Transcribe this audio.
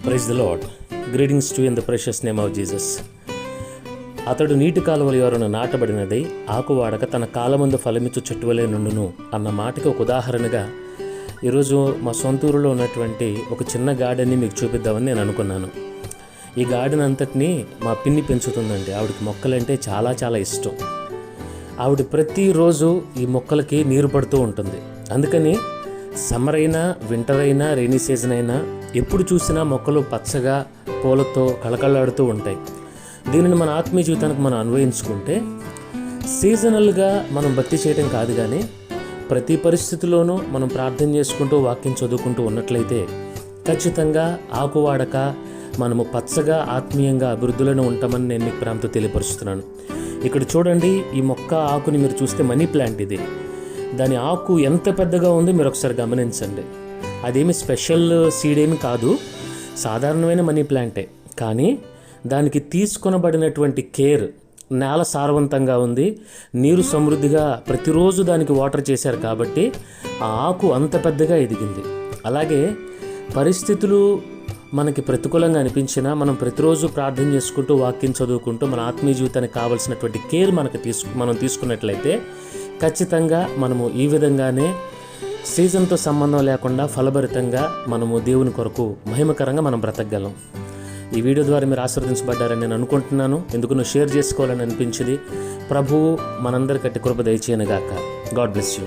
Praise the lord. Greetings to in the precious name of Jesus. అతడు నీటి కాలువల యొరన నాటబడినదై ఆకువాడక తన కాలమందు ఫలమిచ్చు చెట్టువలే నుండును అన్న మాటకి ఒక ఉదాహరణగా ఈరోజు మా సొంత ఊరిలో ఉన్నటువంటి ఒక చిన్న గార్డెన్ని మీకు చూపిద్దామని నేను అనుకున్నాను. ఈ గార్డెన్ అంతటినీ మా పిన్ని పెంచుతుందండి. ఆవిడకి మొక్కలంటే చాలా చాలా ఇష్టం. ఆవిడ ప్రతిరోజు ఈ మొక్కలకి నీరు పడుతూ ఉంటుంది. అందుకని సమ్మర్ అయినా, వింటర్ అయినా, రైనీ సీజన్ అయినా ఎప్పుడు చూసినా మొక్కలు పచ్చగా పూలతో కళకళలాడుతూ ఉంటాయి. దీనిని మన ఆత్మీయ జీవితానికి మనం అన్వయించుకుంటే సీజనల్గా మనం భక్తి చేయడం కాదు, కానీ ప్రతి పరిస్థితిలోనూ మనం ప్రార్థన చేసుకుంటూ వాక్యం చదువుకుంటూ ఉన్నట్లయితే ఖచ్చితంగా ఆకువాడక మనము పచ్చగా ఆత్మీయంగా అభివృద్ధిలోనే ఉంటామని నేను మీకు ప్రేమతో తెలియపరుస్తున్నాను. ఇక్కడ చూడండి, ఈ మొక్క ఆకుని మీరు చూస్తే మనీ ప్లాంట్ ఇది. దాని ఆకు ఎంత పెద్దగా ఉందో మీరు ఒకసారి గమనించండి. అదేమి స్పెషల్ సీడ్ ఏమి కాదు, సాధారణమైన మనీ ప్లాంటే. కానీ దానికి తీసుకొనబడినటువంటి కేర్, నేల సారవంతంగా ఉంది, నీరు సమృద్ధిగా ప్రతిరోజు దానికి వాటర్ చేశారు కాబట్టి ఆ ఆకు అంత పెద్దగా ఎదిగింది. అలాగే పరిస్థితులు మనకి ప్రతికూలంగా అనిపించినా మనం ప్రతిరోజు ప్రార్థన చేసుకుంటూ వాక్యం చదువుకుంటూ మన ఆత్మీయ జీవితానికి కావాల్సినటువంటి కేర్ మనం తీసుకున్నట్లయితే ఖచ్చితంగా మనము ఈ విధంగానే సీజన్తో సంబంధం లేకుండా ఫలభరితంగా మనము దేవుని కొరకు మహిమకరంగా మనం బ్రతకగలం. ఈ వీడియో ద్వారా మీరు ఆశీర్వదించబడ్డారని నేను అనుకుంటున్నాను. ఎందుకు షేర్ చేసుకోవాలని అనిపించింది. ప్రభువు మనందరికీ కృప దయచేయనుగాక. God bless you.